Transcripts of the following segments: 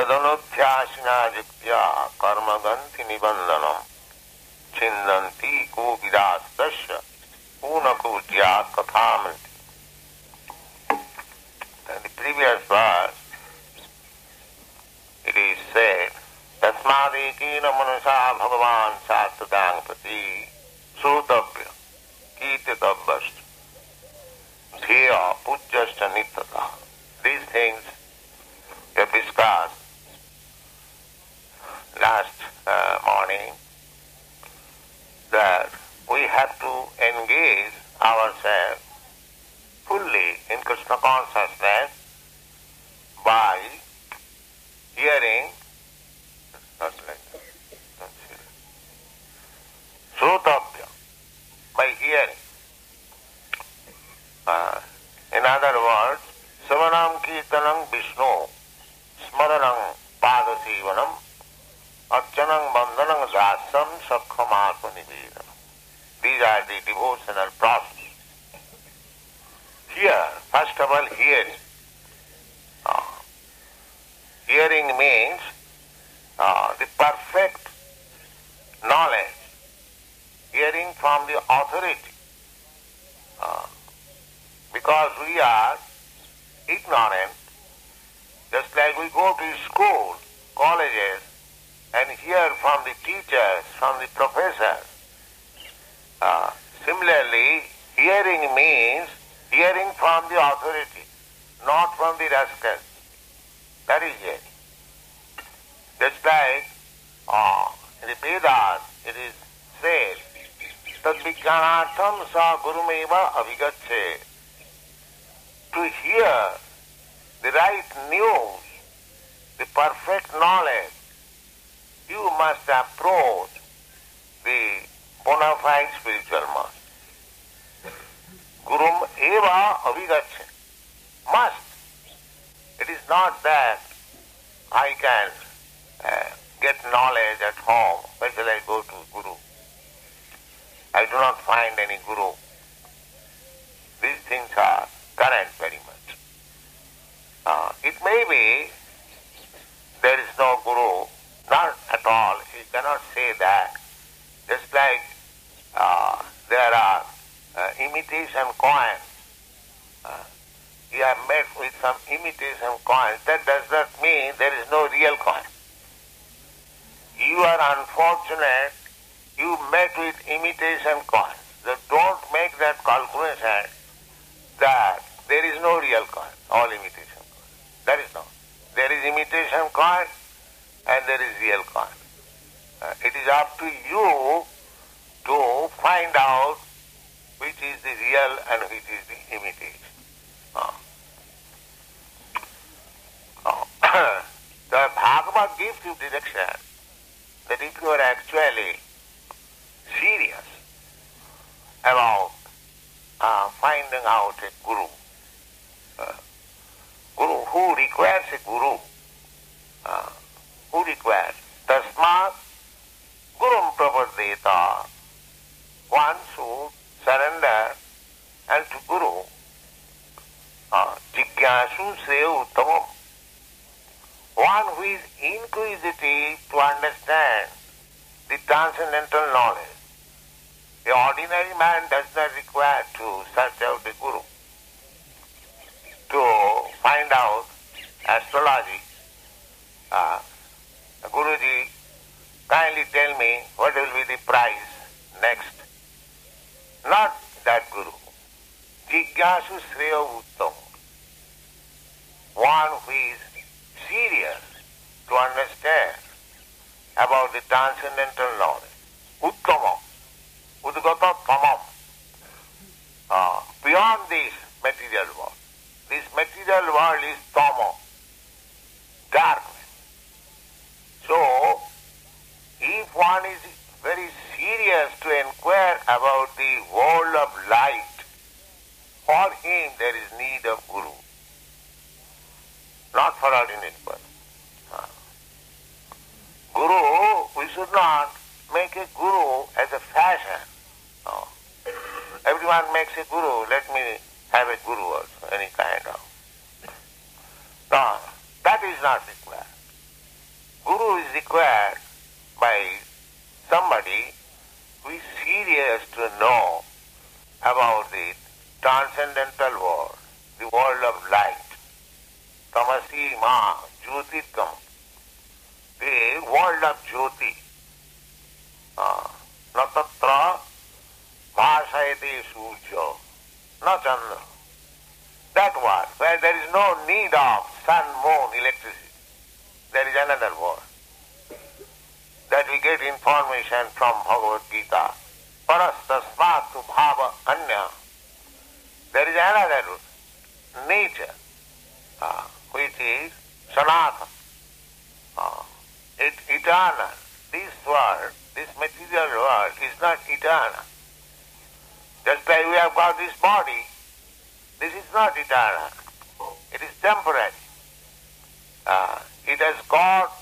यदनुध्यासिना जित्या कर्मगंति निबंधनम छिंदन्ति को विदास्तस्य पूनकुज्या कथामृति. In the previous verse, it is said, Tasmadekena manasa bhagavan sastadang prati srutavya kirtitavyast dheya pujyasta nittata. These things we have discussed last morning, that we have to engage ourselves fully in Krishna consciousness by hearing, Srutavya, by hearing. In other words, Savanam Kirtanam Vishnu, Smaranam Padasivanam, Archanam Bandhanam Rasam Sakhamatma Nivedanam. These are the devotional process. Here, first of all, hearing. Hearing means the perfect knowledge, hearing from the authority. Because we are ignorant, just like we go to school, colleges, and hear from the teachers, from the professors. Similarly, hearing means hearing from the authority, not from the rascals. That is hearing. Just like in the Vedas it is said, Tad vijnanatham sa gurumeva avigatse. To hear the right news, the perfect knowledge, you must approach the bona fide spiritual master. Gurum eva avigatse. Must. It is not that I can get knowledge at home. Why shall I go to Guru? I do not find any Guru. These things are current very much. It may be there is no Guru, not at all. You cannot say that. Just like there are imitation coins. You are met with some imitation coins. That does not mean there is no real coin. You are unfortunate, you met with imitation coins. So don't make that calculation that there is no real coin, all imitation coin. That is not. There is imitation coin and there is real coin. It is up to you to find out which is the real and which is the imitation. The Bhagavad gives you direction that if you are actually serious about finding out a Guru, who requires a Guru, who requires Tasmat Gurum Prapadeta, one should surrender and to Guru. Jigyasu Sreya Uttamam, one who is inquisitive to understand the transcendental knowledge. The ordinary man does not require to search out the Guru to find out astrology. Guruji, kindly tell me what will be the price next. Not that Guru. Jigyasu Sreya Uttam, one who is serious to understand about the transcendental knowledge. Uttamam, Udgata Tamam, beyond this material world. This material world is Tama, darkness. So, if one is very serious to inquire about the world of light, for him there is need of Guru. Not for ordinary person. Guru, we should not make a Guru as a fashion. No. Everyone makes a Guru, let me have a Guru also, any kind of. No, that is not required. Guru is required by somebody who is serious to know about the transcendental world, the world of light. Tamasi ma jyotirgam, the world of jyoti. Na tatra bhasayate surya, na chandra. That world, where there is no need of sun, moon, electricity. There is another world. That we get information from Bhagavad Gita. Parastasmatu bhava anya. There is another nature, which is sanatana, eternal. This world, this material world is not eternal. Just like we have got this body, this is not eternal. It is temporary. It has got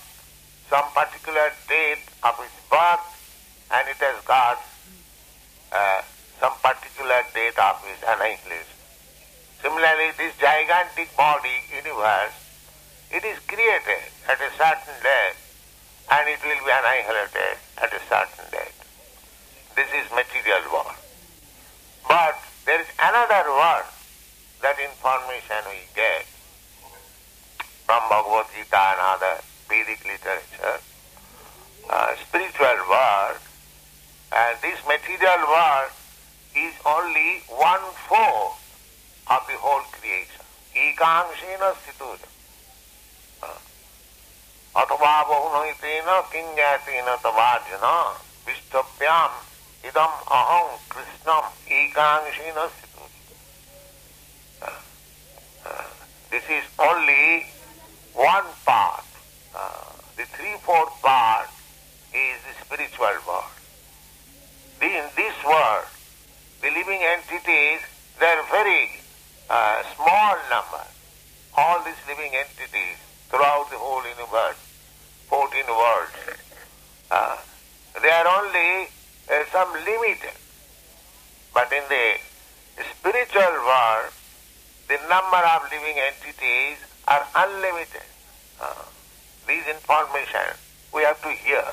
some particular date of its birth and it has got some particular date of its annihilation. Similarly, this gigantic body, universe, it is created at a certain date and it will be annihilated at a certain date. This is material world. But there is another world, that information we get from Bhagavad Gita and other Vedic literature, spiritual world, and this material world is only 1/4 of the whole creation. Ekamshena situja. Atava bahunitena kinyatena tavajana vishtapyam idam aham krishnam ekamshena situja. This is only one part. The 3/4 part is the spiritual world. In this world, the living entities, they are very small number. All these living entities throughout the whole universe, 14 worlds, they are only some limited. But in the spiritual world, the number of living entities are unlimited. These information we have to hear.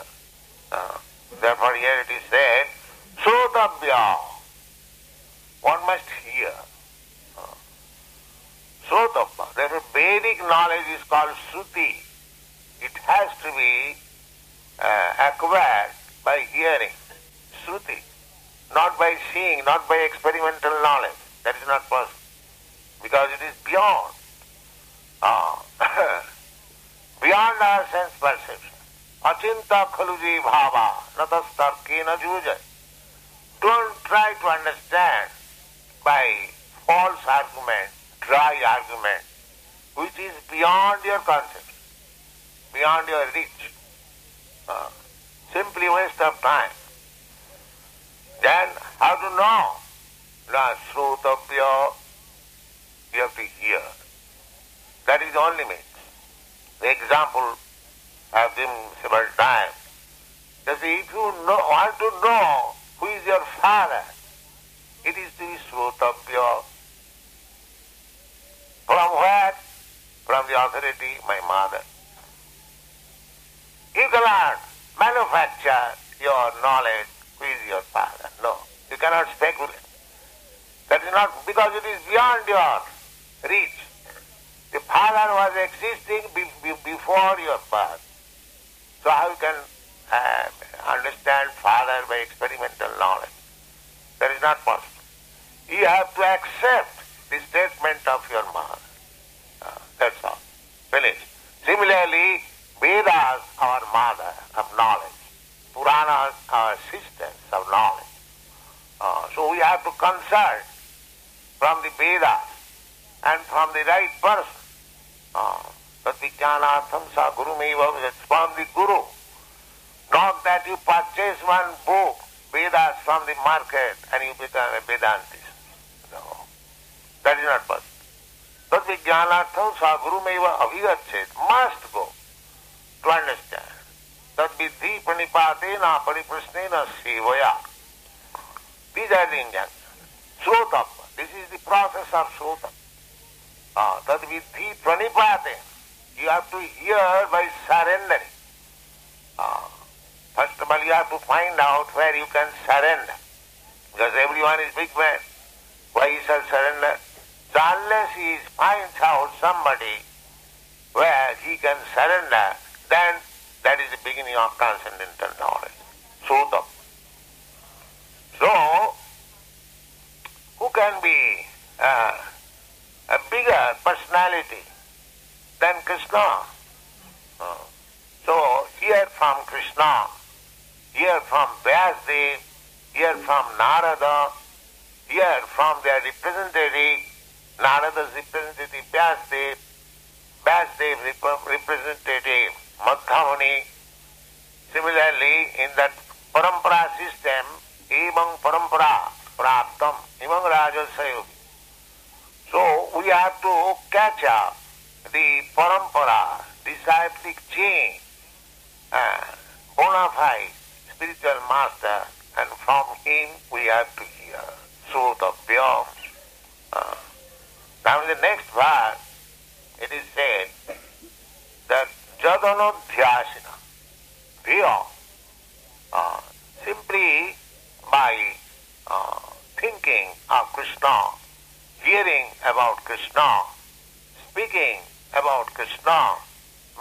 Therefore here it is said, Sotavya. One must hear. Sotavya. Therefore Vedic knowledge is called Shruti. It has to be acquired by hearing. Shruti. Not by seeing, not by experimental knowledge. That is not possible. Because it is beyond. Beyond our sense perception. Achinta khaluji bhava natastarkena jujay. Don't try to understand by false argument, dry argument, which is beyond your concept, beyond your reach. Simply waste of time. Then how to know? Na srotavya, you have to hear. That is the only means. The example I have given several times. That if you want to know who is your father, it is to be srotavya. From where? From the authority, my mother. You cannot manufacture your knowledge who is your father. No, you cannot speculate. That is not because it is beyond your reach. The father was existing before your birth. So how you can understand father by experimental knowledge? That is not possible. You have to accept the statement of your mother. That's all. Finished. Similarly, Vedas, our mother of knowledge. Puranas, our sisters of knowledge. So we have to consult from the Vedas and from the right person. Tatvijnanatham sa gurumeva, that's from the Guru. Not that you purchase one book, Vedas from the market, and you become a Vedantist. No. That is not possible. Tatvijnanatham sa gurumeva avigachet, must go to understand. Tadvidhi pranipatena pariprasnena sevaya. These are the injunctions. Srotapa. This is the process of srotapa. Tadvidhi pranipatena. You have to hear by surrendering. Uh, First of all, you have to find out where you can surrender. Because everyone is big man. Why he shall surrender? So unless he finds out somebody where he can surrender, then that is the beginning of transcendental knowledge. Sutta. So, who can be a bigger personality than Krishna? So, hear from Krishna, hear from Vyasadeva, hear from Narada, hear from their representative, Narada's representative Vyasadeva, Vyasadeva representative Madhyamuni. Similarly, in that parampara system, Evang parampara praptam, Evang rajasayogi. So we have to catch up the parampara, disciplic chain, bona fide spiritual master, and from him we have to hear. Sotapyam. Now in the next verse, it is said that Jadanodhyasina, simply by thinking of Krishna, hearing about Krishna, speaking about Krishna,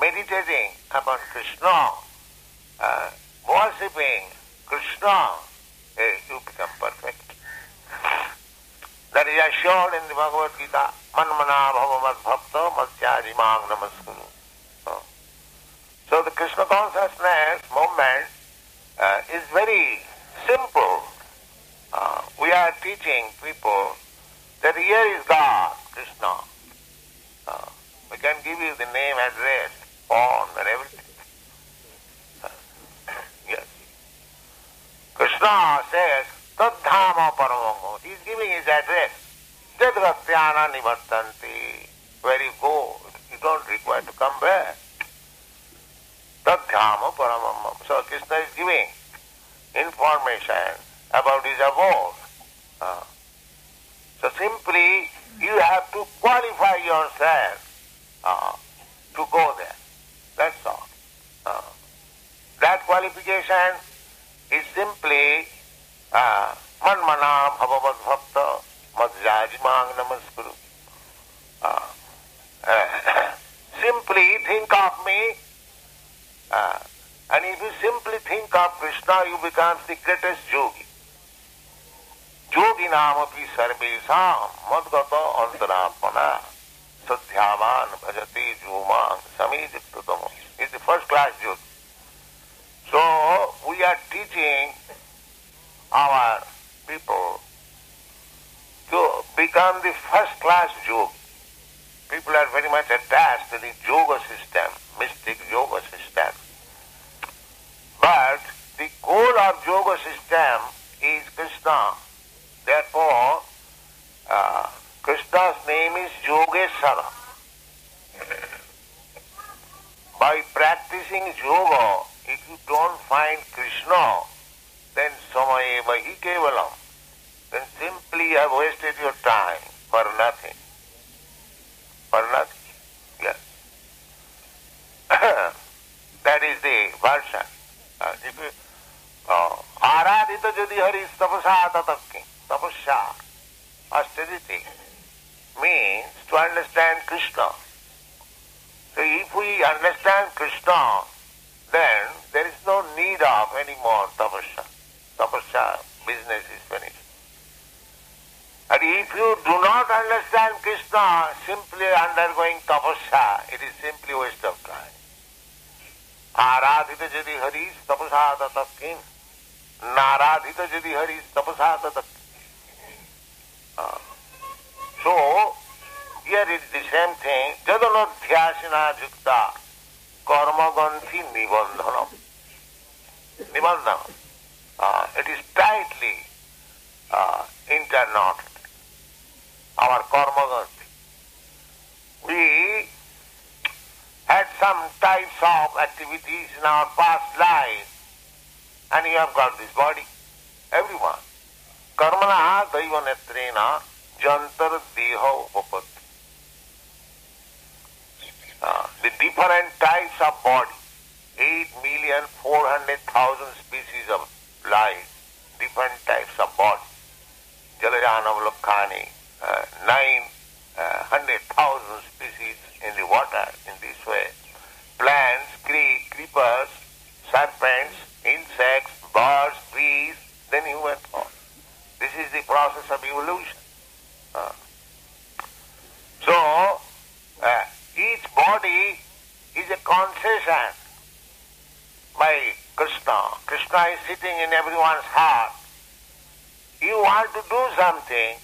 meditating about Krishna, worshipping Krishna, you become perfect. That is assured in the Bhagavad Gita, Manmana bhava bhakta masyajimang namaskuru. So the Krishna consciousness movement is very simple. We are teaching people that here is God, Krishna. We can give you the name, address, form and everything. Yes. Krishna says, Tadhama Paramamo. He is giving his address. Jadgatyana nivartanti. Where you go, you don't require to come back. Tadhama Paramamo. So Krishna is giving information about his abode. So simply you have to qualify yourself to go there. That's all. That qualification is simply Manmana bhavavat bhakta madhyajimang namaskuru. Simply think of me, and if you simply think of Krishna, you become the greatest yogi. Yogi namapi sarvesam madgata antarapana sadhyavan bhajati jumang samijittatamo. It's the first class yogi. So we are teaching our people to become the first class yogi. People are very much attached to the yoga system, mystic yoga system. But the goal of yoga system is Krishna. Therefore, Krishna's name is Yogeshwara. By practicing yoga, if you don't find Krishna, then samayeva hi kevalam. Then simply you have wasted your time for nothing. For nothing. Yes. That is the version. If you aradhita jadi haris tapasa tatakki. Tapasya, austerity, means to understand Krishna. So if we understand Krishna, then there is no need of any more tapasya. Tapasya business is finished. And if you do not understand Krishna, simply undergoing tapasya, it is simply waste of time. Aradhita jadi haris tapasa tatakkim. Naradhita jadi haris tapasa tatakkim. So, here it is the same thing. Jadanodhyasina jukta karma ganthi nibandhanam. Nibandhanam. It is tightly interknotted. Our karma ganthi. We had some types of activities in our past life, and you have got this body. Everyone. Karmana daiva netrena jantar deha upapatti. The different types of body. 8,400,000 species of life, different types of bodies. Jalajanam Lakhani, 900,000 species in the water in this way. Plants, creepers, serpents, insects, birds, trees, then human form. This is the process of evolution. So, each body is a concession by Krishna. Krishna is sitting in everyone's heart. You want to do something,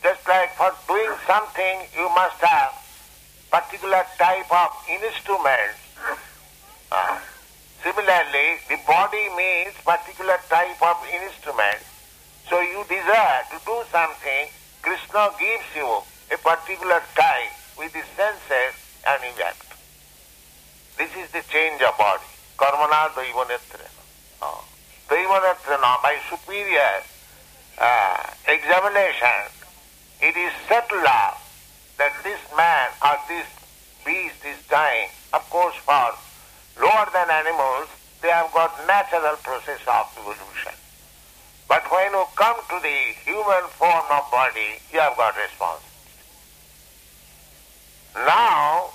just like for doing something you must have particular type of instrument. Similarly, the body means particular type of instrument. So you desire to do something, Krishna gives you a particular type with the senses and you act. This is the change of body. Karmana daivanetrena. Daivanetrena, by superior examination, it is settled out that this man or this beast is dying. Of course, for lower than animals, they have got natural process of evolution. But when you come to the human form of body, you have got responsibility. Now,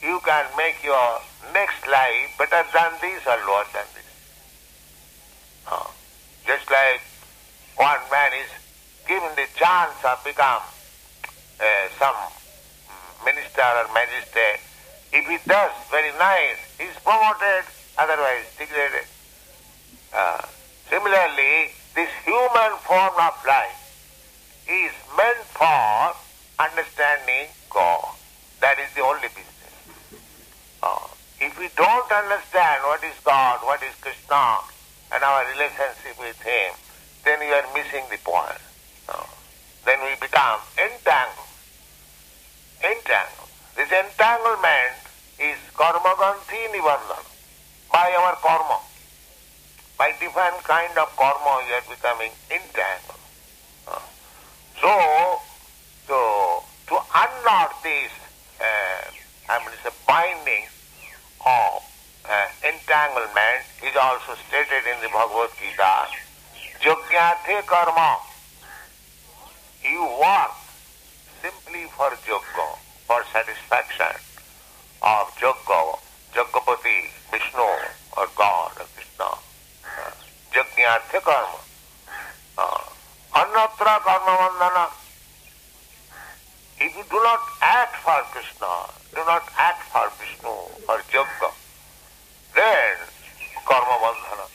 you can make your next life better than this or lower than this. Just like one man is given the chance of become some minister or magistrate. If he does very nice, he is promoted, otherwise degraded. Similarly, this human form of life is meant for understanding God. That is the only business. If we don't understand what is God, what is Krishna, and our relationship with Him, then we are missing the point. Then we become entangled. This entanglement is karma-ganti nibandhana. By our karma. By different kind of karma, we are becoming entangled. So to unknot this, binding of entanglement is also stated in the Bhagavad Gita. Yogyate karma. You work simply for yoga, for satisfaction of yoga, Jagapati, Vishnu, or God, or Krishna. Yogyate karma. Annatra karma vandana. If you do not act for Krishna, do not act for Vishnu or yoga, then karma bandhana.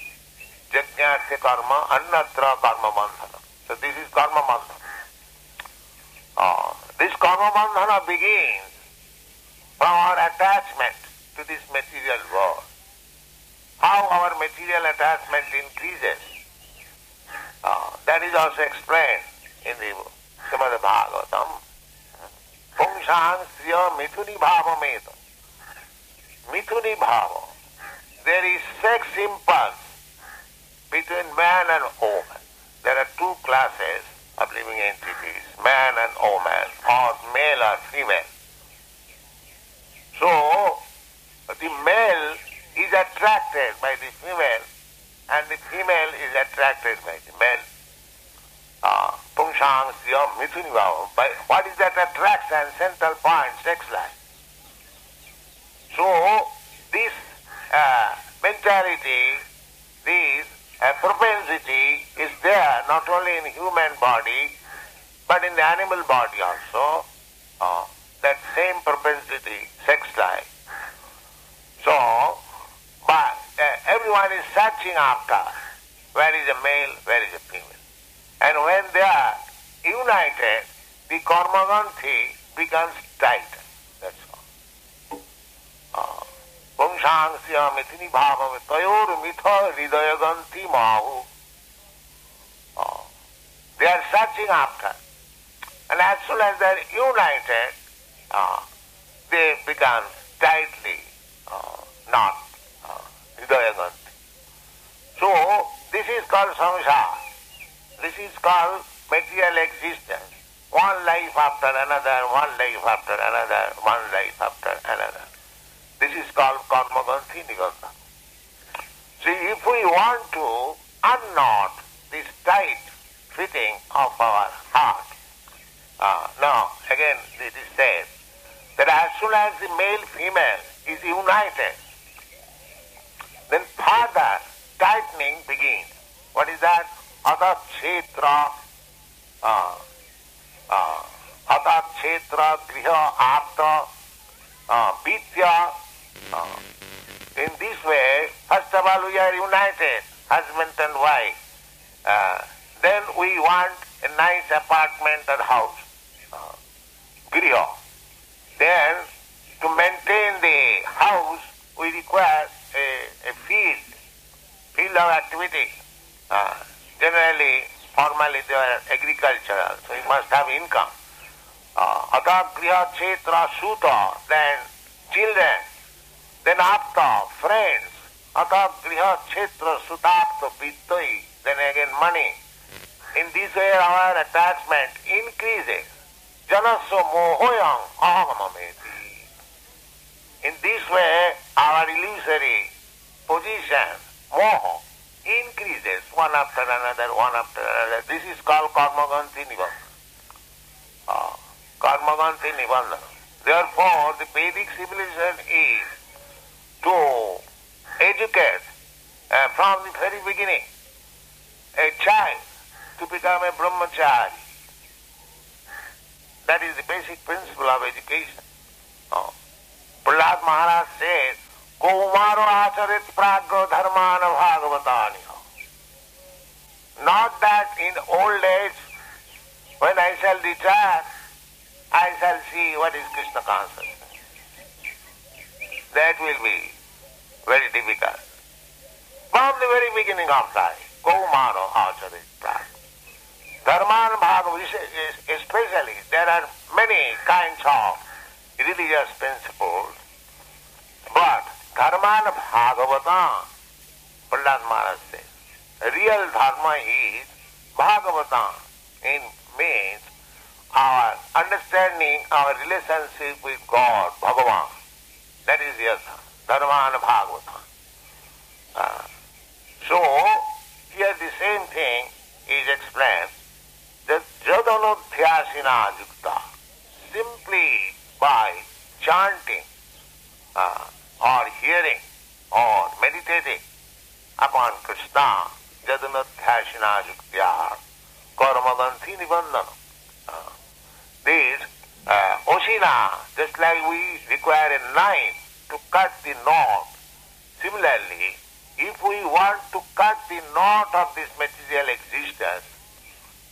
Yajñartha karma, annatra karma bandhana. So this is karma bandhana. This karma bandhana begins from our attachment to this material world. How our material attachment increases, that is also explained in the Srimad Bhagavatam. Pumsang sriya mithuni bhava meta. Mithuni bhava. There is sex impulse between man and woman. There are two classes of living entities, man and woman, or male or female. So, the male is attracted by the female and the female is attracted by the male. Pumsang sriya mithuni bhava. What is that attraction? Central point, sex life. So, this mentality, this propensity is there not only in human body, but in the animal body also. That same propensity, sex life. So, but everyone is searching after where is a male, where is a female. And when they are united, the karma-ganti becomes tight. That's all. Pumsang sriya mithuni bhava tayor mitha hridayaganti mahu. They are searching after. And as soon as they are united, they become tightly not hridayaganti. So, this is called samsara. This is called material existence. One life after another, one life after another, one life after another. This is called karma-gandhi nibandhana. See, if we want to unknot this tight fitting of our heart, now again it is said that as soon as the male-female is united, then further tightening begins. What is that? Atakshetra, griha, apta, vidya. In this way, first of all we are united, husband and wife. Then we want a nice apartment or house, griha. Then to maintain the house, we require a field of activity. Generally, formally they are agricultural, so we must have income. Atha griha chetra suta, then children, then apta, friends. Atha griha chetra sutapta vittoi, then again money. In this way our attachment increases. Janasya mohoyam ahamameti. In this way our illusory position, moho, increases one after another, one after another. This is called karma-gandhi nibandhana. Karma-gandhi nibandhana. Therefore, the Vedic civilization is to educate from the very beginning a child to become a brahmachari. That is the basic principle of education. Prabhupāda Maharaj says, Kaumaro acharit pragya dharmana bhagavatani. Not that in old age, when I shall retire, I shall see what is Krishna consciousness. That will be very difficult. From the very beginning of life, Kaumaro acharit pragya. Dharmana bhagavata, especially, there are many kinds of religious principles, but dharmana bhagavata, Prabhupāda Maharaj says, real dharma is bhagavata, means our understanding, our relationship with God, Bhagavan. That is real dharmana bhagavata. So, here the same thing is explained, that jadanodhyasina yukta, simply by chanting or hearing or meditating upon Krishna, jadanodhyasina yuktya, karma-gandhi nibandhana. This oshina, just like we require a knife to cut the knot, similarly, if we want to cut the knot of this material existence,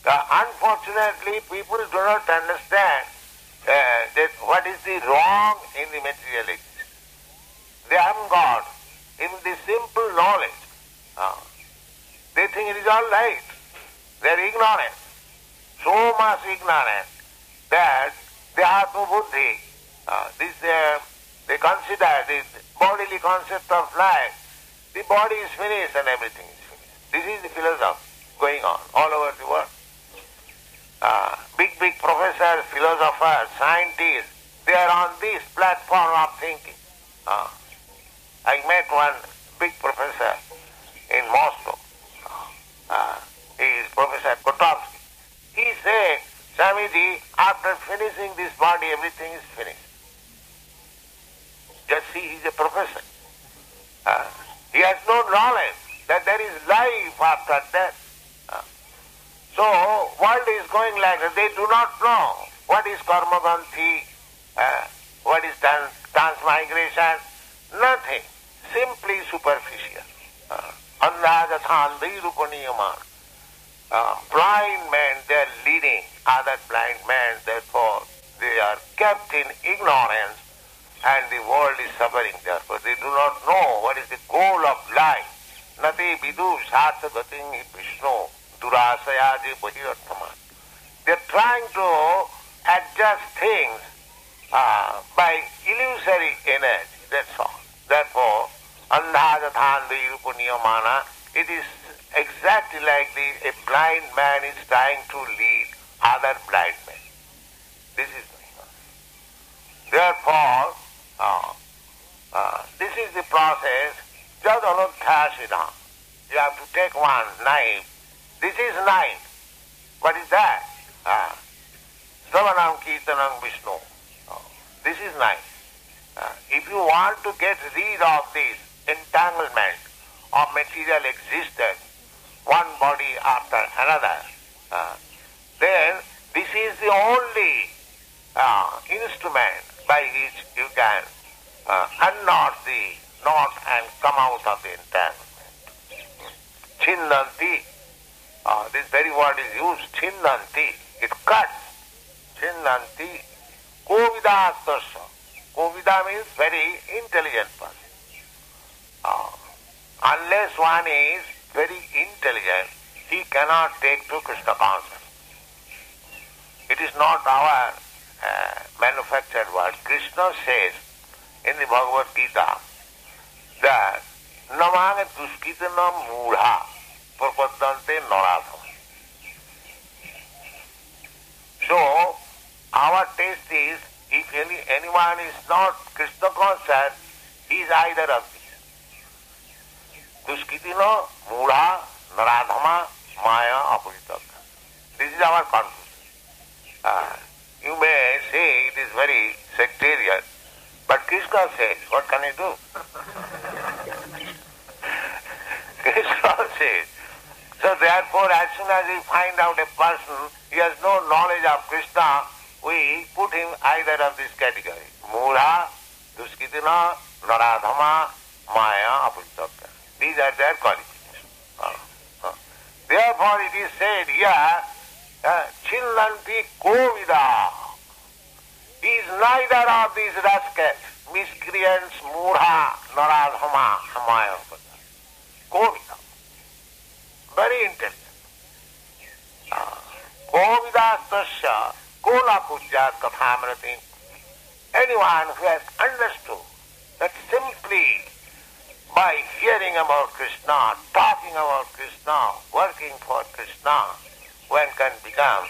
unfortunately people do not understand that what is the wrong in the material existence. They haven't got even the simple knowledge. They think it is all right. They are ignorant. So much ignorant that they have no buddhi. They consider the bodily concept of life. The body is finished and everything is finished. This is the philosophy going on all over the world. Big professors, philosophers, scientists, they are on this platform of thinking. I met one big professor in Moscow. He is Professor Kotovsky. He said, Swamiji, after finishing this body, everything is finished. Just see, he is a professor. He has no knowledge that there is life after death. So, world is going like that. They do not know what is karma-gandhi, what is transmigration, nothing. Simply superficial. Andhajathandhirupaniyaman. Blind men, they are leading other blind men, therefore they are kept in ignorance and the world is suffering therefore. They do not know what is the goal of life. Nati vidu sartha gating vishnu durasayaji bahirarthaman. They are trying to adjust things by illusory energy, that's all. Therefore, andhajathandhirupaniyaman, it is exactly like a blind man is trying to lead other blind men. This is going on. Therefore, the the process, just anudhyasina. You have to take one knife. This is knife. What is that? Sravanam Kirtanam Vishnu. This is knife. If you want to get rid of this entanglement of material existence, one body after another, then this is the only instrument by which you can unknot the knot and come out of the entanglement. Chinnanti, this very word is used, chinnanti, it cuts. Chinnanti, kovidastasya. Kovida means very intelligent person. Unless one is very intelligent, he cannot take to Krishna consciousness. It is not our manufactured word. Krishna says in the Bhagavad Gita that namang duskitanam mudha prapadante naradham. So, our test is, if anyone is not Krishna conscious, he is either of these. Duskitina, mudha, naradhama, maya, apuritaka. This is our conclusion. You may say it is very sectarian, but Krishna says, what can I do? Krishna says. So therefore, as soon as we find out a person, he has no knowledge of Krishna, we put him either of this category. Mudha, Duskitina, Naradhama, Maya, Apuritaka. These are their qualifications. Therefore it is said here, Chillanti Kovida. He is neither of these rascals, miscreants, Mudha, Naradhama, Maya, Kovida. Very intelligent. Kovidastasya kola pujyat kathamrati. Anyone who has understood that simply by hearing about Krishna, talking about Krishna, working for Krishna, one can become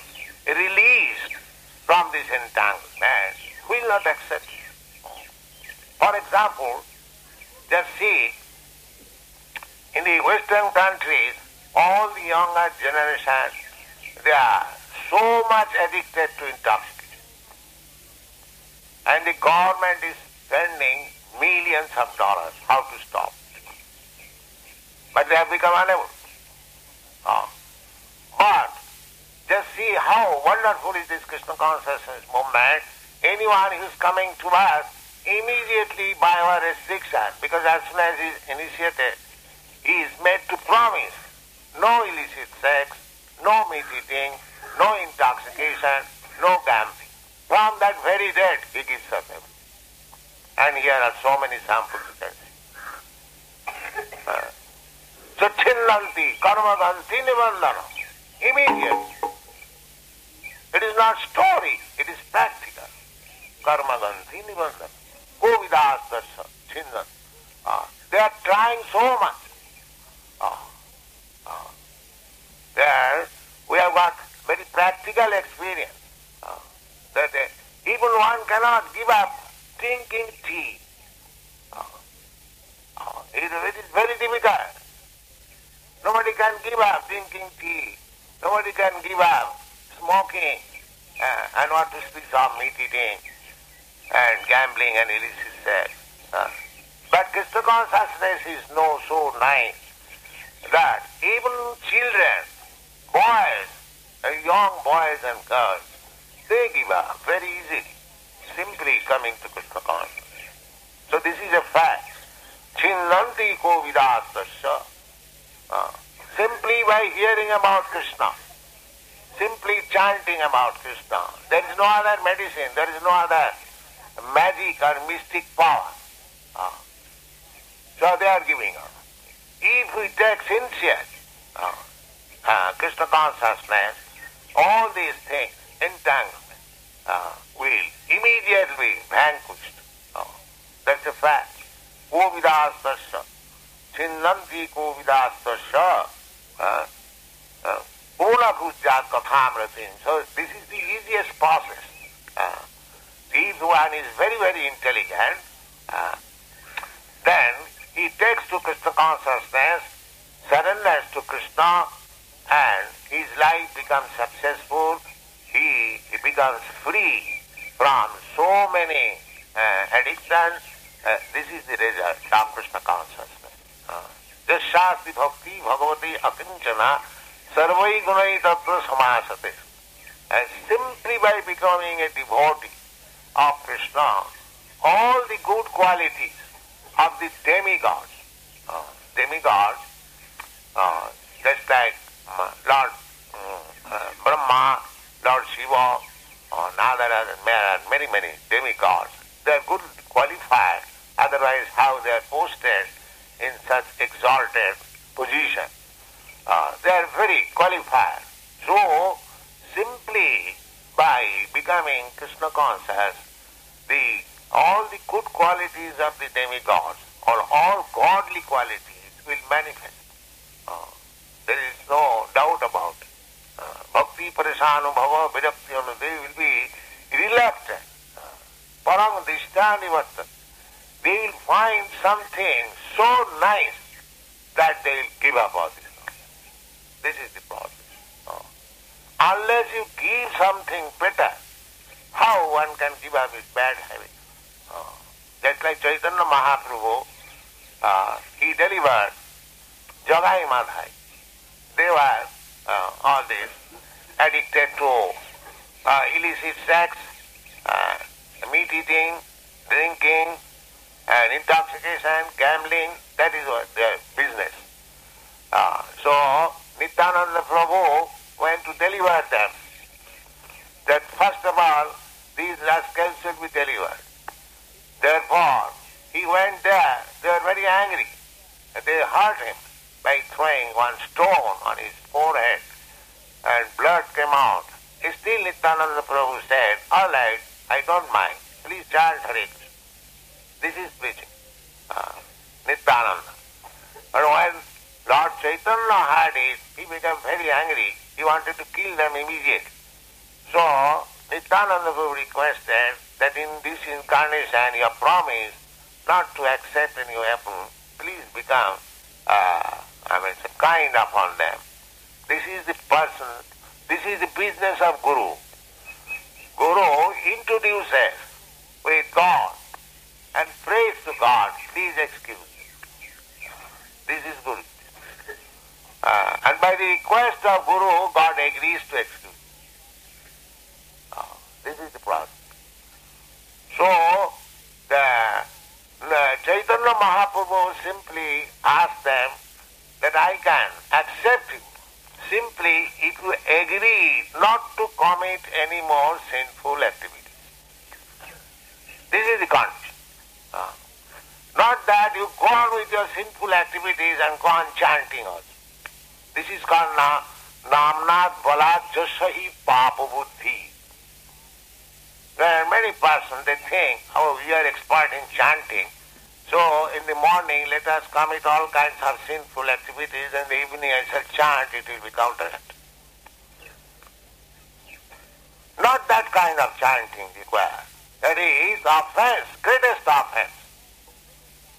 released from this entanglement, will not accept it. For example, just see, in the Western countries, all the younger generation, they are so much addicted to intoxication. And the government is spending millions of dollars how to stop. But they have become unable. But just see how wonderful is this Krishna consciousness movement. Anyone who is coming to us, immediately by our restriction, because as soon as he is initiated, he is made to promise no illicit sex, no meat eating, no intoxication, no gambling. From that very date, he gives up everything. And here are so many samples you can see. So, chillanti, karma ganti nibandhana. Immediate. It is not story, it is practical. Karma ganti nibandhana. Kovidastasya chillanti. They are trying so much. There we have got very practical experience that even one cannot give up drinking tea. It is very difficult. Nobody can give up drinking tea. Nobody can give up smoking and what to speak of meat eating and gambling and illicit sex. But Krishna consciousness is so nice that even children, boys, young boys and girls, they give up very easily, simply coming to Krishna consciousness. So this is a fact. Chinnanti kovidastasya. Simply by hearing about Krishna, simply chanting about Krishna. There is no other medicine, there is no other magic or mystic power. So they are giving up. If we take sincere Krishna consciousness, all these things, entanglement, will immediately be vanquished. That's a fact. Kovidastasya. Chinnanti kovidastasya. Puna pujyat kathamratin. So this is the easiest process. If one is very, very intelligent, then takes to Krishna consciousness, surrenders to Krishna, and his life becomes successful, he becomes free from so many addictions. This is the result of Krishna consciousness. Jashyasti bhakti bhagavati akinchana sarvai gunai tattva samasate. And simply by becoming a devotee of Krishna, all the good qualities of the demigods, just like Lord Brahma, Lord Shiva, Nadara, and many demigods, they are good qualified, otherwise how they are posted in such exalted position. They are very qualified. So, simply by becoming Krishna conscious, all the good qualities of the demigods, or all godly qualities will manifest. There is no doubt about it. Bhakti parishanubhava virakti, they will be reluctant. Parang dishtani vartat. They will find something so nice that they will give up all this. This is the problem. Unless you give something better, how one can give up his bad habits? Just like Chaitanya Mahaprabhu, he delivered Jagai Madhai. They were all this addicted to illicit sex, meat eating, drinking, and intoxication, gambling. That is what their business. So Nityananda Prabhu went to deliver them. That first of all, these rascals should be delivered. Therefore, he went there. They were very angry. They hurt him by throwing one stone on his forehead, and blood came out. Still Nityananda Prabhu said, all right, I don't mind. Please chant Hare Krishna. This is preaching. Nityananda. But when Lord Chaitanya heard it, he became very angry. He wanted to kill them immediately. So, Nityananda Prabhu requested that in this incarnation you have promised not to accept any weapon. Please become kind upon them. This is the person, this is the business of Guru. Guru introduces with God and prays to God, please excuse me. This is Guru. And by the request of Guru, God agrees to excuse. This is the process. So, the Chaitanya Mahaprabhu simply asked them that I can accept you simply if you agree not to commit any more sinful activities. This is the condition. Not that you go on with your sinful activities and go on chanting also. This is called Namnat Balat Jasahi Papa Buddhi. There are many persons, they think, oh, we are expert in chanting, so in the morning let us commit all kinds of sinful activities, and in the evening I shall chant, it will be counteracted. Not that kind of chanting required. That is offense, greatest offense.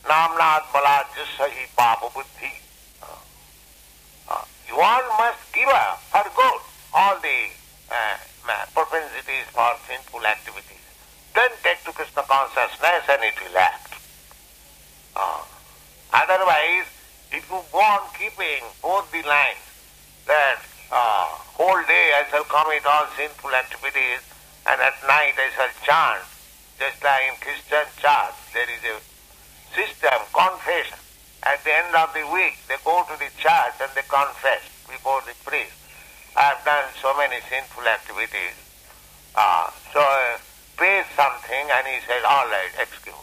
Namnat Balat Jasahi Papa Buddhi. One must give up for good all the propensities for sinful activities. Then take to Krishna consciousness and it will act. Otherwise, if you go on keeping both the lines, that whole day I shall commit all sinful activities and at night I shall chant, just like in Christian church, there is a system, confession. At the end of the week, they go to the church and they confess before the priest. I have done so many sinful activities. So pays something and he said, all right, excuse.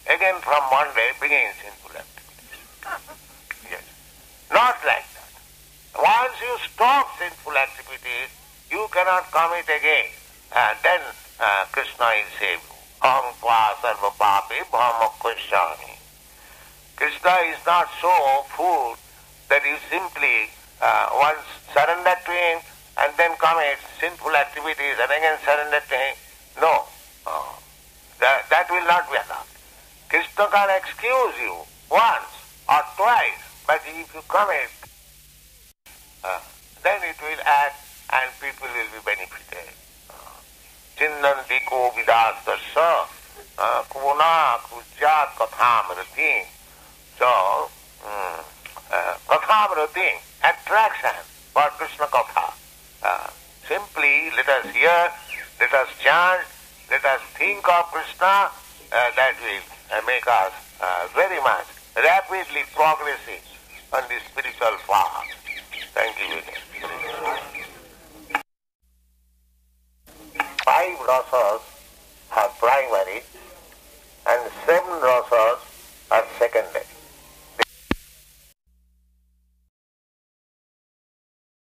Again from Monday begins sinful activities. Yes. Not like that. Once you stop sinful activities, you cannot commit again. Then Krishna is saved. Aham tva sarva papi bhama kushami. Krishna is not so fool that you simply once surrender to him and then commit sinful activities and again surrender to him. No. That will not be allowed. Krishna can excuse you once or twice, but if you commit, then it will act and people will be benefited. Chindanti ko vidastasya kona kujjat kathamrati. So, kathamrati, attraction for Krishna katha. Simply let us hear, let us chant, let us think of Krishna, that will make us very much rapidly progressing on the spiritual path. Thank you. Five rasas are primary and 7 rasas are secondary.